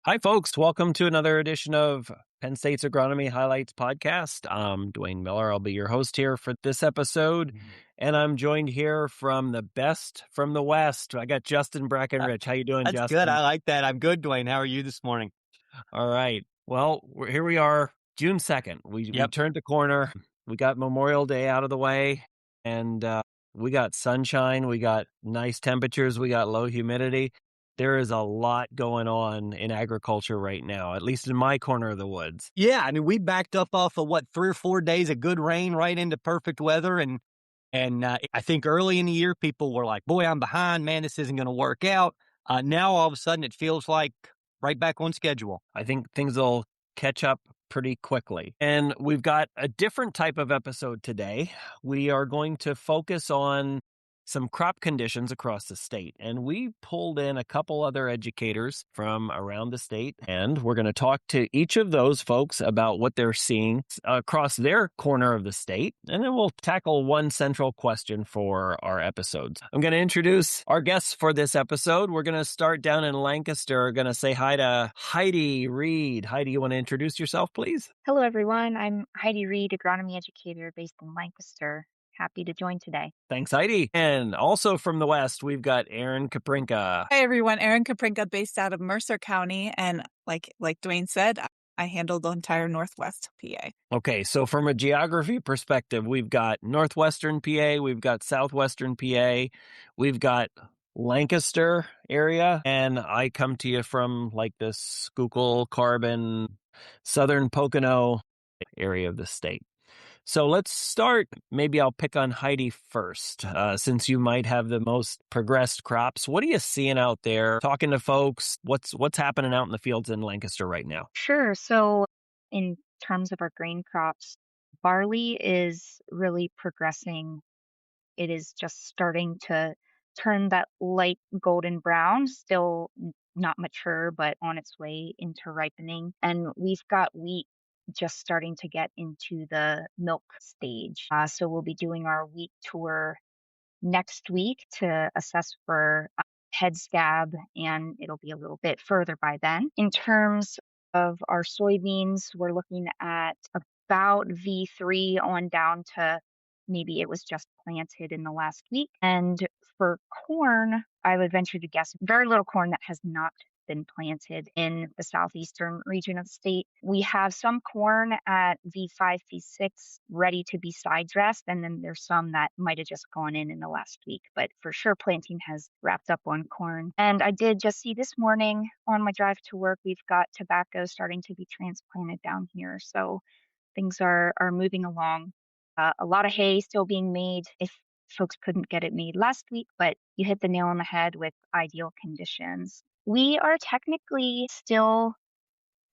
Hi, folks. Welcome to another edition of Penn State's Agronomy Highlights podcast. I'm Dwayne Miller. I'll be your host here for this episode. And I'm joined here from the best from the West. I got Justin Brackenrich. How you doing, That's good. Justin? I like that. I'm good, Dwayne. How are you this morning? All right. Well, here we are, June 2nd. We turned the corner. We got Memorial Day out of the way, and we got sunshine. We got nice temperatures. We got low humidity. There is a lot going on in agriculture right now, at least in my corner of the woods. Yeah, I mean, we backed up off of 3 or 4 days of good rain right into perfect weather, and I think early in the year people were like, "Boy, I'm behind. Man, this isn't going to work out." Now all of a sudden it feels like right back on schedule. I think things will catch up pretty quickly. And we've got a different type of episode today. We are going to focus on some crop conditions across the state. And we pulled in a couple other educators from around the state. And we're going to talk to each of those folks about what they're seeing across their corner of the state. And then we'll tackle one central question for our episodes. I'm going to introduce our guests for this episode. We're going to start down in Lancaster. We're going to say hi to Heidi Reed. Heidi, you want to introduce yourself, please? Hello, everyone. I'm Heidi Reed, agronomy educator based in Lancaster. Happy to join today. Thanks, Heidi. And also from the West, we've got Erin Kaprinka. Hi, everyone. Erin Kaprinka, based out of Mercer County. And like Dwayne said, I handle the entire Northwest PA. Okay, so from a geography perspective, we've got Northwestern PA, we've got Southwestern PA, we've got Lancaster area, and I come to you from like the Schuylkill, Carbon, Southern Pocono area of the state. So let's start. Maybe I'll pick on Heidi first, since you might have the most progressed crops. What are you seeing out there? Talking to folks, what's happening out in the fields in Lancaster right now? Sure. So in terms of our grain crops, barley is really progressing. It is just starting to turn that light golden brown, still not mature, but on its way into ripening. And we've got wheat just starting to get into the milk stage. So we'll be doing our wheat tour next week to assess for head scab, and it'll be a little bit further by then. In terms of our soybeans, we're looking at about V3 on down to maybe it was just planted in the last week. And for corn, I would venture to guess very little corn that has not been planted in the southeastern region of the state. We have some corn at V5, V6 ready to be side dressed, and then there's some that might have just gone in the last week. But for sure, planting has wrapped up on corn. And I did just see this morning on my drive to work, we've got tobacco starting to be transplanted down here. So things are moving along. A lot of hay still being made if folks couldn't get it made last week, but you hit the nail on the head with ideal conditions. We are technically still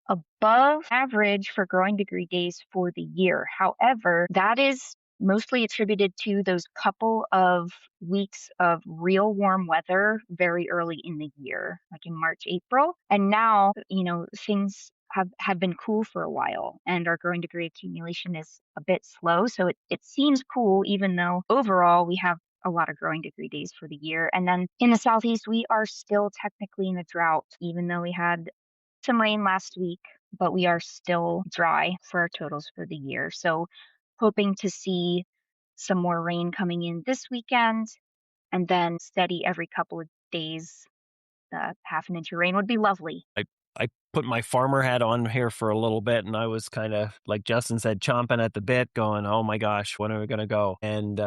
above average for growing degree days for the year. However, that is mostly attributed to those couple of weeks of real warm weather very early in the year, like in March, April. And now, things have been cool for a while, and our growing degree accumulation is a bit slow. So it seems cool, even though overall we have a lot of growing degree days for the year. And then in the southeast, we are still technically in a drought, even though we had some rain last week, but we are still dry for our totals for the year. So hoping to see some more rain coming in this weekend, and then steady every couple of days. Half an inch of rain would be lovely. I put my farmer hat on here for a little bit, and I was kind of, like Justin said, chomping at the bit going, oh my gosh, when are we going to go? And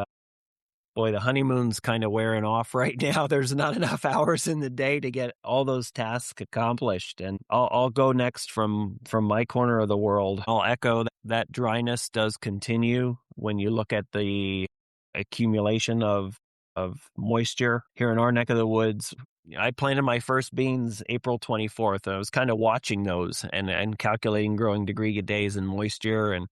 boy, the honeymoon's kind of wearing off right now. There's not enough hours in the day to get all those tasks accomplished. And I'll go next from my corner of the world. I'll echo that dryness does continue when you look at the accumulation of moisture here in our neck of the woods. I planted my first beans April 24th. I was kind of watching those and calculating growing degree days and moisture, and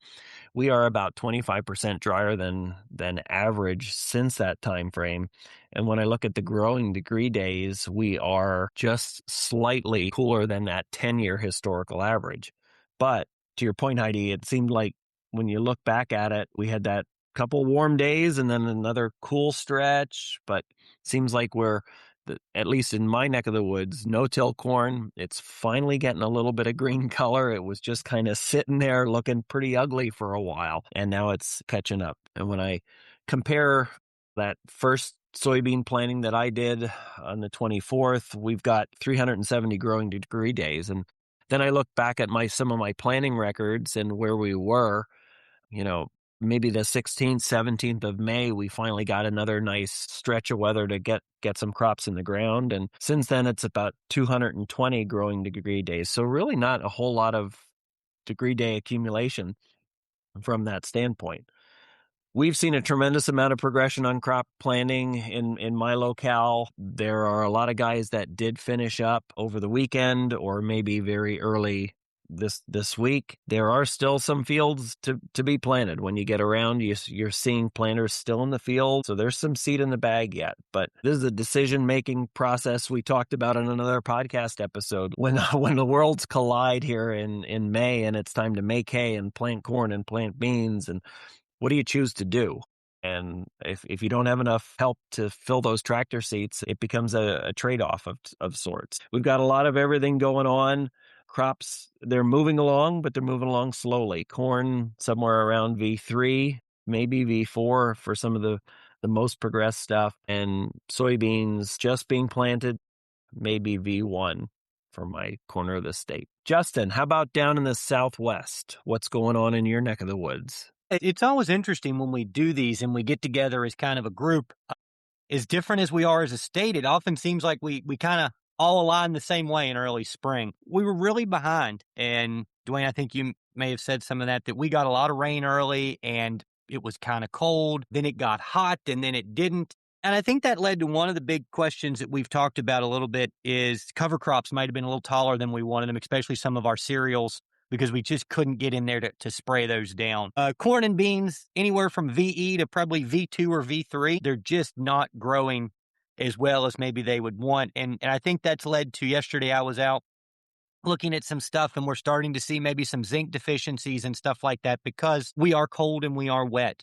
we are about 25% drier than average since that time frame. And when I look at the growing degree days, we are just slightly cooler than that 10-year historical average. But to your point, Heidi, it seemed like when you look back at it, we had that couple warm days and then another cool stretch, but seems like at least in my neck of the woods, no-till corn. It's finally getting a little bit of green color. It was just kind of sitting there looking pretty ugly for a while, and now it's catching up. And when I compare that first soybean planting that I did on the 24th, we've got 370 growing degree days. And then I look back at some of my planting records and where we were, maybe the 16th, 17th of May, we finally got another nice stretch of weather to get some crops in the ground. And since then, it's about 220 growing degree days. So really not a whole lot of degree day accumulation from that standpoint. We've seen a tremendous amount of progression on crop planting in my locale. There are a lot of guys that did finish up over the weekend or maybe very early this week. There are still some fields to be planted. When you get around, you're seeing planters still in the field. So there's some seed in the bag yet. But this is a decision-making process we talked about in another podcast episode. When the worlds collide here in May and it's time to make hay and plant corn and plant beans, and what do you choose to do? And if you don't have enough help to fill those tractor seats, it becomes a trade-off of sorts. We've got a lot of everything going on. Crops, they're moving along, but they're moving along slowly. Corn somewhere around V3, maybe V4 for some of the most progressed stuff. And soybeans just being planted, maybe V1 for my corner of the state. Justin, how about down in the Southwest? What's going on in your neck of the woods? It's always interesting when we do these and we get together as kind of a group. As different as we are as a state, it often seems like we kind of all align the same way in early spring. We were really behind. And Dwayne, I think you may have said some of that we got a lot of rain early and it was kind of cold. Then it got hot and then it didn't. And I think that led to one of the big questions that we've talked about a little bit is cover crops might have been a little taller than we wanted them, especially some of our cereals, because we just couldn't get in there to spray those down. Corn and beans, anywhere from VE to probably V2 or V3, they're just not growing as well as maybe they would want. And I think that's led to yesterday I was out looking at some stuff and we're starting to see maybe some zinc deficiencies and stuff like that because we are cold and we are wet.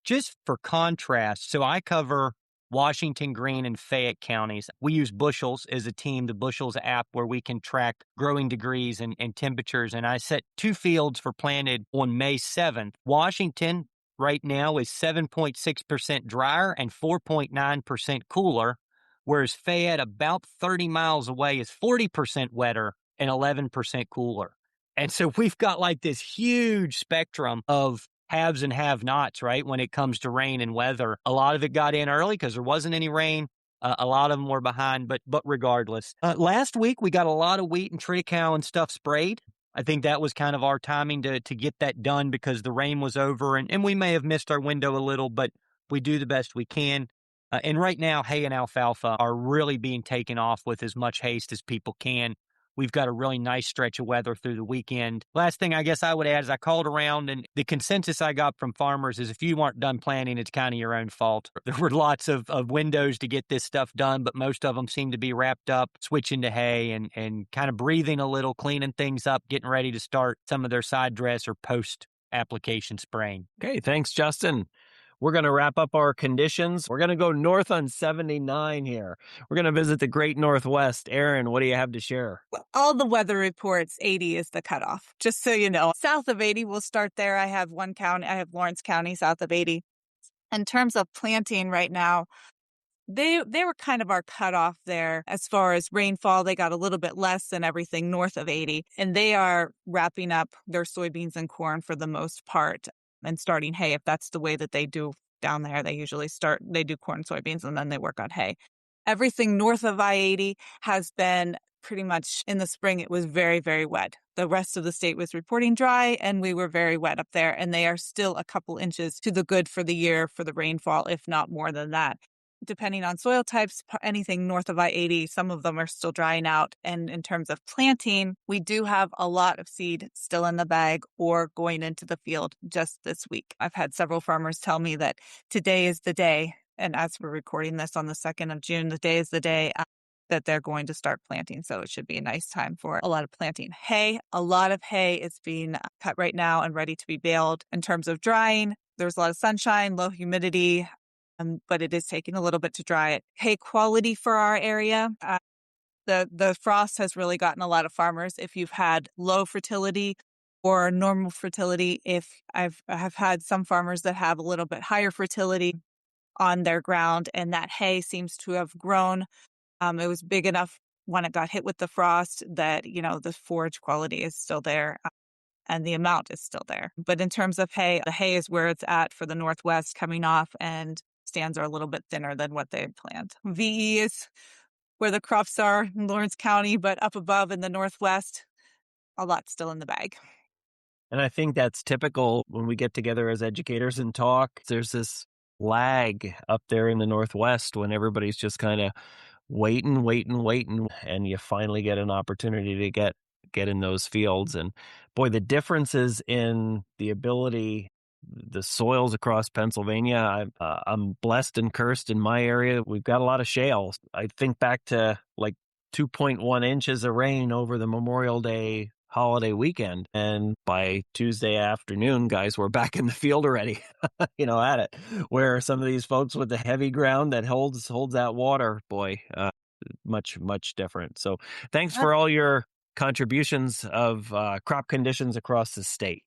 Just for contrast, so I cover Washington, Greene, and Fayette counties. We use Bushels as a team, the Bushels app, where we can track growing degrees and temperatures. And I set 2 fields for planted on May 7th. Washington right now is 7.6% drier and 4.9% cooler, whereas Fayette, about 30 miles away, is 40% wetter and 11% cooler. And so we've got like this huge spectrum of haves and have-nots, right, when it comes to rain and weather. A lot of it got in early because there wasn't any rain. A lot of them were behind, but regardless. Last week, we got a lot of wheat and triticale and stuff sprayed. I think that was kind of our timing to get that done because the rain was over, and we may have missed our window a little, but we do the best we can. And right now, hay and alfalfa are really being taken off with as much haste as people can. We've got a really nice stretch of weather through the weekend. Last thing I guess I would add is I called around, and the consensus I got from farmers is if you weren't done planting, it's kind of your own fault. There were lots of windows to get this stuff done, but most of them seem to be wrapped up, switching to hay and kind of breathing a little, cleaning things up, getting ready to start some of their side dress or post-application spraying. Okay, thanks, Justin. We're going to wrap up our conditions. We're going to go north on 79 here. We're going to visit the great Northwest. Aaron, what do you have to share? Well, all the weather reports, 80 is the cutoff, just so you know. South of 80, we'll start there. I have Lawrence County, south of 80. In terms of planting right now, they were kind of our cutoff there. As far as rainfall, they got a little bit less than everything north of 80. And they are wrapping up their soybeans and corn for the most part and starting hay. If that's the way that they do down there, they usually they do corn, soybeans, and then they work on hay. Everything north of I-80 has been pretty much in the spring. It was very, very wet. The rest of the state was reporting dry, and we were very wet up there. And they are still a couple inches to the good for the year for the rainfall, if not more than that. Depending on soil types, anything north of I-80, some of them are still drying out. And in terms of planting, we do have a lot of seed still in the bag or going into the field just this week. I've had several farmers tell me that today is the day, and as we're recording this on the 2nd of June, the day is the day that they're going to start planting. So it should be a nice time for a lot of planting. Hay, a lot of hay is being cut right now and ready to be baled. In terms of drying, there's a lot of sunshine, low humidity. but it is taking a little bit to dry it. Hay quality for our area. The frost has really gotten a lot of farmers. If you've had low fertility or normal fertility, if I have had some farmers that have a little bit higher fertility on their ground, and that hay seems to have grown. It was big enough when it got hit with the frost that, the forage quality is still there and the amount is still there. But in terms of hay, the hay is where it's at for the Northwest coming off, and stands are a little bit thinner than what they had planned. VE is where the crops are in Lawrence County, but up above in the Northwest, a lot still in the bag. And I think that's typical when we get together as educators and talk. There's this lag up there in the Northwest when everybody's just kind of waiting, and you finally get an opportunity to get in those fields. And boy, the differences in the ability, the soils across Pennsylvania. I'm blessed and cursed in my area. We've got a lot of shales. I think back to like 2.1 inches of rain over the Memorial Day holiday weekend. And by Tuesday afternoon, guys were back in the field already, at it. Where some of these folks with the heavy ground that holds that water, boy, much, much different. So thanks for all your contributions of crop conditions across the state.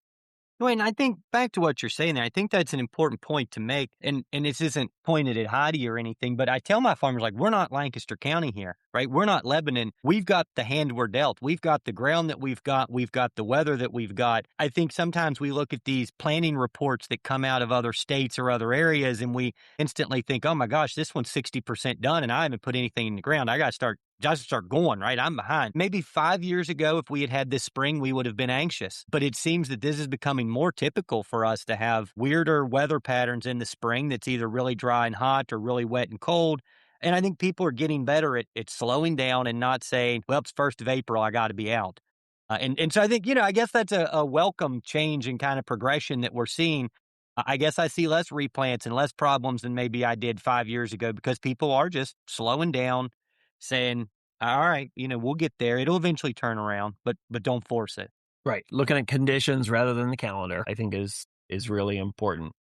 Wayne, I think back to what you're saying there, I think that's an important point to make. And this isn't pointed at Heidi or anything, but I tell my farmers, like, we're not Lancaster County here, right? We're not Lebanon. We've got the hand we're dealt. We've got the ground that we've got the weather that we've got. I think sometimes we look at these planning reports that come out of other states or other areas, and we instantly think, oh my gosh, this one's 60% done and I haven't put anything in the ground. I got to start going, right? I'm behind. Maybe 5 years ago, if we had had this spring, we would have been anxious. But it seems that this is becoming more typical for us to have weirder weather patterns in the spring that's either really dry and hot or really wet and cold. And I think people are getting better at slowing down and not saying, well, it's 1st of April, I got to be out. And so I think, I guess that's a welcome change in kind of progression that we're seeing. I guess I see less replants and less problems than maybe I did 5 years ago, because people are just slowing down, saying, all right, we'll get there. It'll eventually turn around, but don't force it. Right. Looking at conditions rather than the calendar, I think is really important.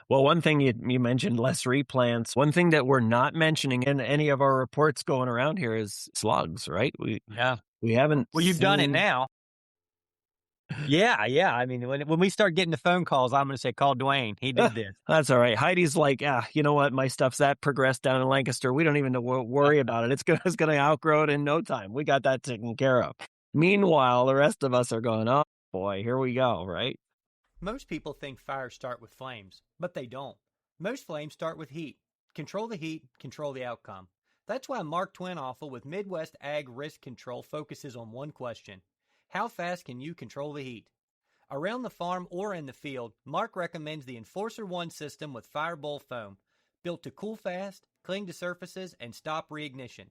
Well, one thing you mentioned, less replants. One thing that we're not mentioning in any of our reports going around here is slugs, right? We haven't. Well, you've done it now. Yeah. I mean, when we start getting the phone calls, I'm going to say, call Dwayne. He did this. That's all right. Heidi's like, you know what? My stuff's that progressed down in Lancaster. We don't even worry about it. It's going to outgrow it in no time. We got that taken care of. Meanwhile, the rest of us are going, oh boy, here we go, right? Most people think fires start with flames, but they don't. Most flames start with heat. Control the heat, control the outcome. That's why Mark Twinoffel with Midwest Ag Risk Control focuses on one question: how fast can you control the heat? Around the farm or in the field, Mark recommends the Enforcer One system with Firebowl foam, built to cool fast, cling to surfaces, and stop reignition.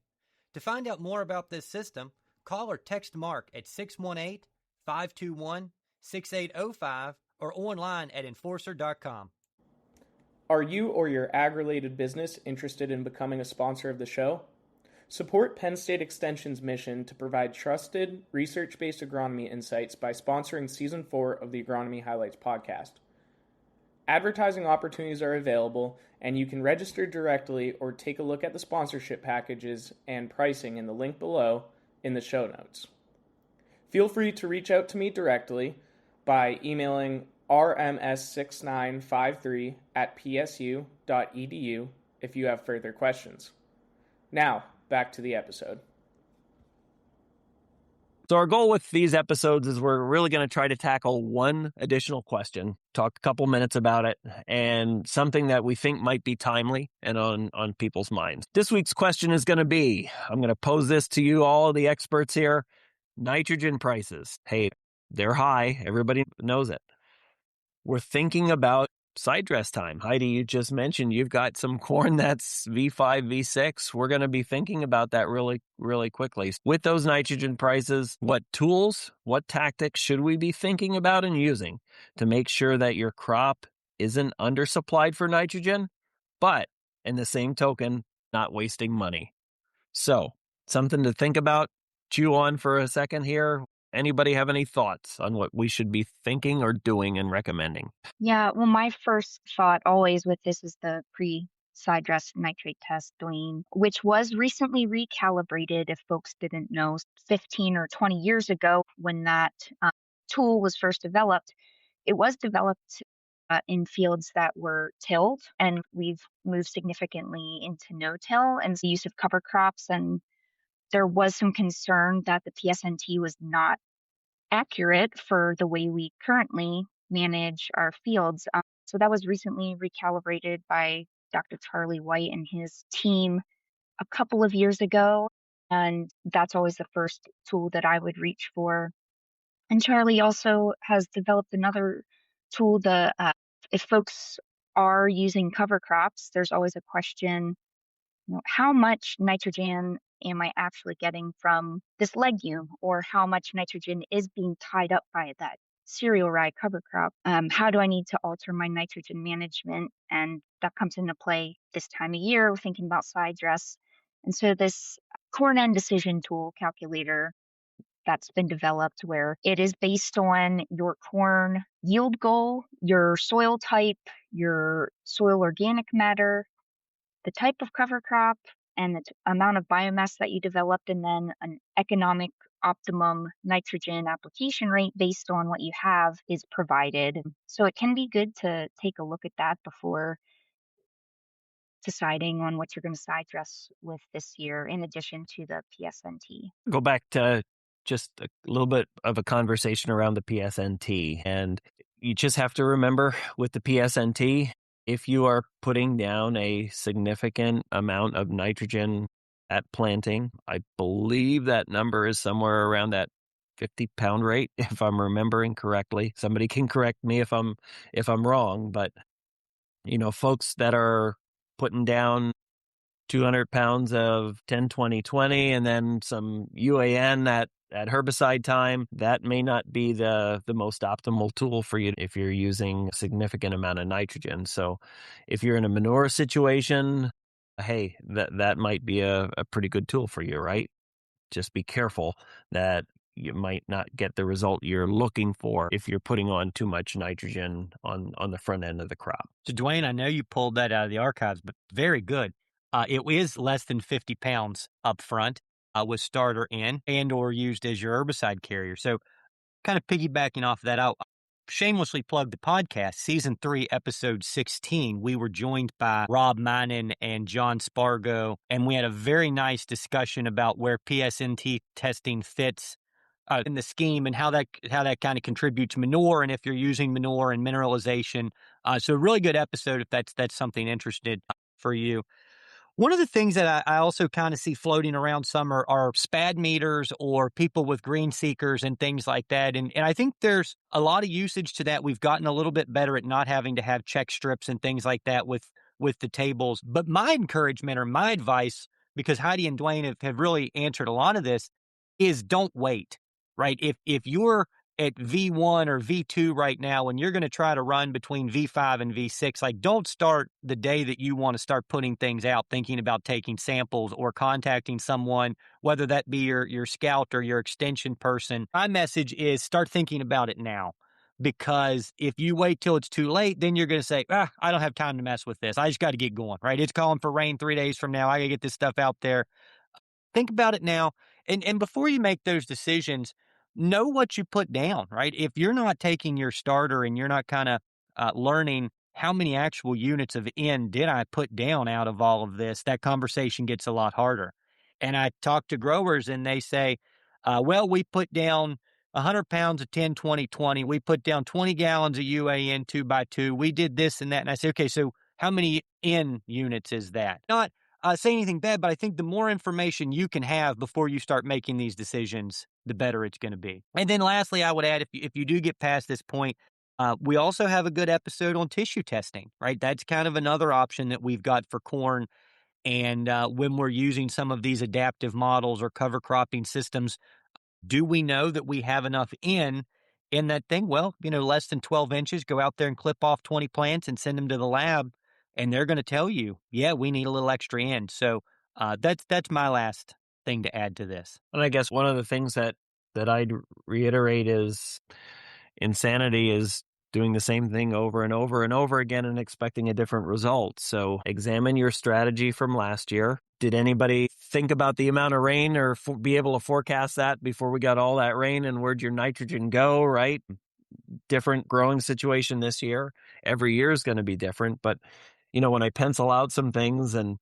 To find out more about this system, call or text Mark at 618-521-6805 or online at enforcer.com. Are you or your ag-related business interested in becoming a sponsor of the show? Support Penn State Extension's mission to provide trusted, research-based agronomy insights by sponsoring Season 4 of the Agronomy Highlights podcast. Advertising opportunities are available, and you can register directly or take a look at the sponsorship packages and pricing in the link below in the show notes. Feel free to reach out to me directly by emailing rms6953@psu.edu if you have further questions. Now, back to the episode. So our goal with these episodes is we're really going to try to tackle one additional question, talk a couple minutes about it, and something that we think might be timely and on people's minds. This week's question is going to be, I'm going to pose this to you, all the experts here: nitrogen prices. Hey, they're high. Everybody knows it. We're thinking about side dress time. Heidi, you just mentioned you've got some corn that's V5, V6. We're going to be thinking about that really, really quickly. With those nitrogen prices, what tools, what tactics should we be thinking about and using to make sure that your crop isn't undersupplied for nitrogen, but in the same token, not wasting money? So, something to think about, chew on for a second here. Anybody have any thoughts on what we should be thinking or doing and recommending? Yeah, well, my first thought always with this is the side dress nitrate test, Dwayne, which was recently recalibrated. If folks didn't know, 15 or 20 years ago when that tool was first developed, it was developed in fields that were tilled, and we've moved significantly into no-till and the use of cover crops. And there was some concern that the PSNT was not accurate for the way we currently manage our fields. So that was recently recalibrated by Dr. Charlie White and his team a couple of years ago. And that's always the first tool that I would reach for. And Charlie also has developed another tool. If folks are using cover crops, there's always a question, how much nitrogen am I actually getting from this legume, or how much nitrogen is being tied up by that cereal rye cover crop? How do I need to alter my nitrogen management? And that comes into play this time of year. We're thinking about side dress. And so this corn end decision tool calculator that's been developed, where it is based on your corn yield goal, your soil type, your soil organic matter, the type of cover crop, and the amount of biomass that you developed, and then an economic optimum nitrogen application rate based on what you have is provided. So it can be good to take a look at that before deciding on what you're going to side dress with this year, in addition to the PSNT. Go back to just a little bit of a conversation around the PSNT. And you just have to remember with the PSNT, if you are putting down a significant amount of nitrogen at planting, I believe that number is somewhere around that 50-pound rate, if I'm remembering correctly. Somebody can correct me if I'm wrong, but folks that are putting down 200 pounds of 10-20-20 and then some UAN at herbicide time, that may not be the most optimal tool for you if you're using a significant amount of nitrogen. So if you're in a manure situation, hey, that might be a pretty good tool for you, right? Just be careful that you might not get the result you're looking for if you're putting on too much nitrogen on the front end of the crop. So, Dwayne, I know you pulled that out of the archives, but very good. It is less than 50 pounds up front with starter in and or used as your herbicide carrier. So kind of piggybacking off of that, I'll shamelessly plug the podcast, Season 3, Episode 16. We were joined by Rob Minen and John Spargo, and we had a very nice discussion about where PSNT testing fits in the scheme and how that kind of contributes manure, and if you're using manure and mineralization. So a really good episode if that's something interested for you. One of the things that I also kind of see floating around some are SPAD meters or people with green seekers and things like that. And I think there's a lot of usage to that. We've gotten a little bit better at not having to have check strips and things like that with the tables. But my encouragement or my advice, because Heidi and Dwayne have really answered a lot of this, is don't wait, right? If you're at V1 or V2 right now, and you're going to try to run between V5 and V6, like don't start the day that you want to start putting things out, thinking about taking samples or contacting someone, whether that be your scout or your extension person. My message is start thinking about it now, because if you wait till it's too late, then you're going to say, I don't have time to mess with this. I just got to get going, right? It's calling for rain 3 days from now. I got to get this stuff out there. Think about it now. And before you make those decisions, know what you put down, right? If you're not taking your starter and you're not kind of learning how many actual units of N did I put down out of all of this, that conversation gets a lot harder. And I talk to growers and they say, well, we put down 100 pounds of 10-20-20. We put down 20 gallons of UAN 2x2. We did this and that. And I say, okay, so how many N units is that? Not say anything bad, but I think the more information you can have before you start making these decisions, the better it's going to be. And then lastly, I would add, if you do get past this point, we also have a good episode on tissue testing, right? That's kind of another option that we've got for corn. And when we're using some of these adaptive models or cover cropping systems, do we know that we have enough in that thing? Well, less than 12 inches, go out there and clip off 20 plants and send them to the lab. And they're going to tell you, yeah, we need a little extra in. So that's my last thing to add to this. And I guess one of the things that I'd reiterate is insanity is doing the same thing over and over and over again and expecting a different result. So examine your strategy from last year. Did anybody think about the amount of rain or be able to forecast that before we got all that rain, and where'd your nitrogen go, right? Different growing situation this year. Every year is going to be different. But, when I pencil out some things, and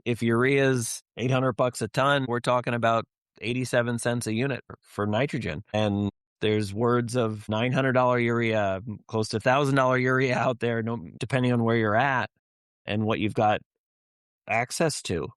if urea's $800 a ton, we're talking about 87 cents a unit for nitrogen. And there's words of $900 urea, close to $1,000 urea out there, depending on where you're at and what you've got access to.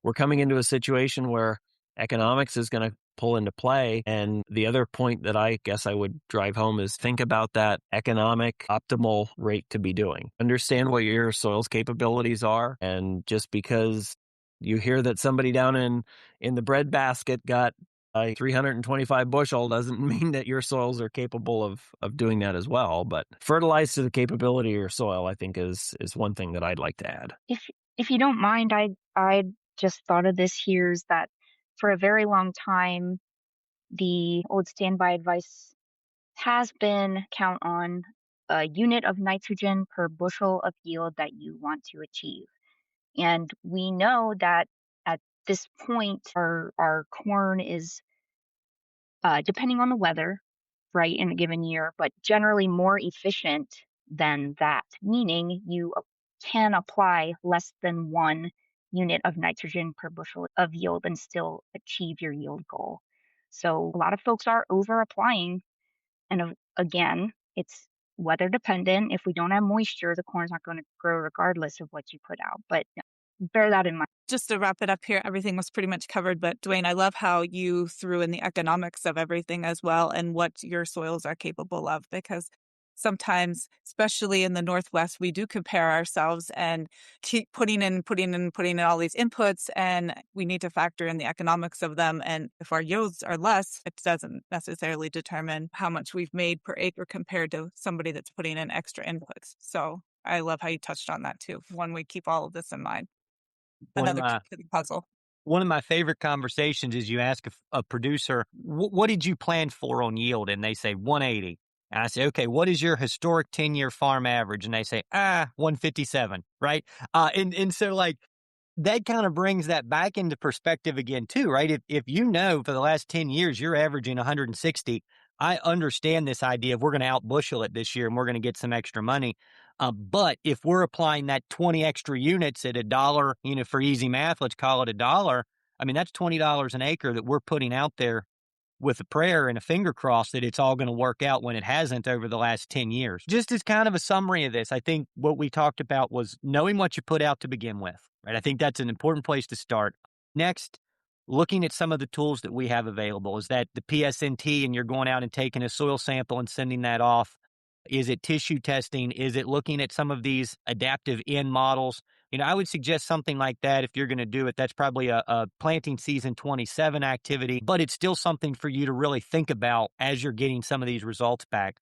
We're coming into a situation where economics is going to pull into play. And the other point that I guess I would drive home is think about that economic optimal rate to be doing. Understand what your soil's capabilities are. And just because you hear that somebody down in the breadbasket got a 325 bushel doesn't mean that your soils are capable of doing that as well. But fertilize to the capability of your soil, I think, is one thing that I'd like to add. If you don't mind, I just thought of this here is that for a very long time, the old standby advice has been count on a unit of nitrogen per bushel of yield that you want to achieve. And we know that at this point, our corn is, depending on the weather, right, in a given year, but generally more efficient than that, meaning you can apply less than 1 unit of nitrogen per bushel of yield and still achieve your yield goal. So a lot of folks are over applying. And again, it's weather dependent. If we don't have moisture, the corn's not going to grow regardless of what you put out. But bear that in mind. Just to wrap it up here, everything was pretty much covered. But Dwayne, I love how you threw in the economics of everything as well and what your soils are capable of, because sometimes, especially in the Northwest, we do compare ourselves and keep putting in all these inputs, and we need to factor in the economics of them. And if our yields are less, it doesn't necessarily determine how much we've made per acre compared to somebody that's putting in extra inputs. So I love how you touched on that too. When we keep all of this in mind, another piece of the puzzle. One of my favorite conversations is you ask a producer, what did you plan for on yield? And they say 180. And I say, okay, what is your historic 10-year farm average? And they say, 157, right? And so like that kind of brings that back into perspective again too, right? If you know for the last 10 years you're averaging 160, I understand this idea of we're going to outbushel it this year and we're going to get some extra money. But if we're applying that 20 extra units at $1, for easy math, let's call it $1. I mean, that's $20 an acre that we're putting out there with a prayer and a finger crossed that it's all going to work out when it hasn't over the last 10 years. Just as kind of a summary of this, I think what we talked about was knowing what you put out to begin with, right? I think that's an important place to start. Next, looking at some of the tools that we have available. Is that the PSNT and you're going out and taking a soil sample and sending that off? Is it tissue testing? Is it looking at some of these adaptive N models? I would suggest something like that if you're going to do it. That's probably a planting season 27 activity, but it's still something for you to really think about as you're getting some of these results back.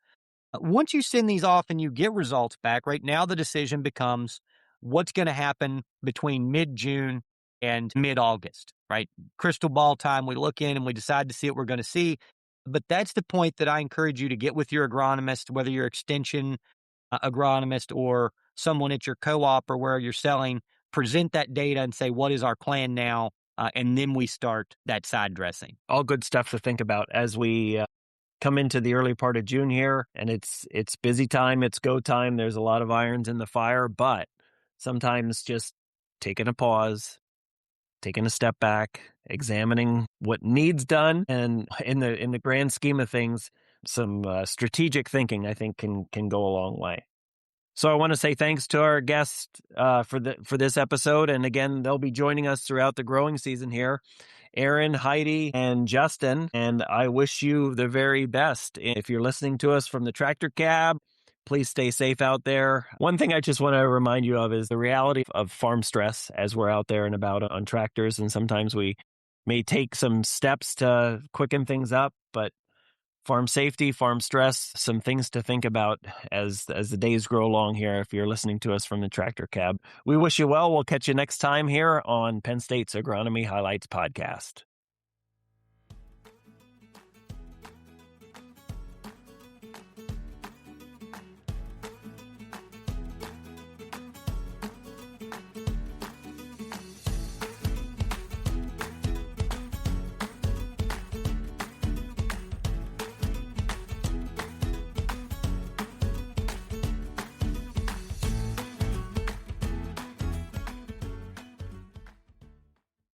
Once you send these off and you get results back, right now the decision becomes what's going to happen between mid-June and mid-August, right? Crystal ball time, we look in and we decide to see what we're going to see. But that's the point that I encourage you to get with your agronomist, whether you're extension agronomist or someone at your co-op or where you're selling, present that data and say, what is our plan now? And then we start that side dressing. All good stuff to think about as we come into the early part of June here, and it's busy time, it's go time. There's a lot of irons in the fire, but sometimes just taking a pause, taking a step back, examining what needs done, and in the grand scheme of things, some strategic thinking, I think, can go a long way. So I want to say thanks to our guest for this episode, and again, they'll be joining us throughout the growing season here, Aaron, Heidi, and Justin. And I wish you the very best. If you're listening to us from the tractor cab, please stay safe out there. One thing I just want to remind you of is the reality of farm stress as we're out there and about on tractors. And sometimes we may take some steps to quicken things up, but farm safety, farm stress, some things to think about as the days grow along here if you're listening to us from the tractor cab. We wish you well. We'll catch you next time here on Penn State's Agronomy Highlights podcast.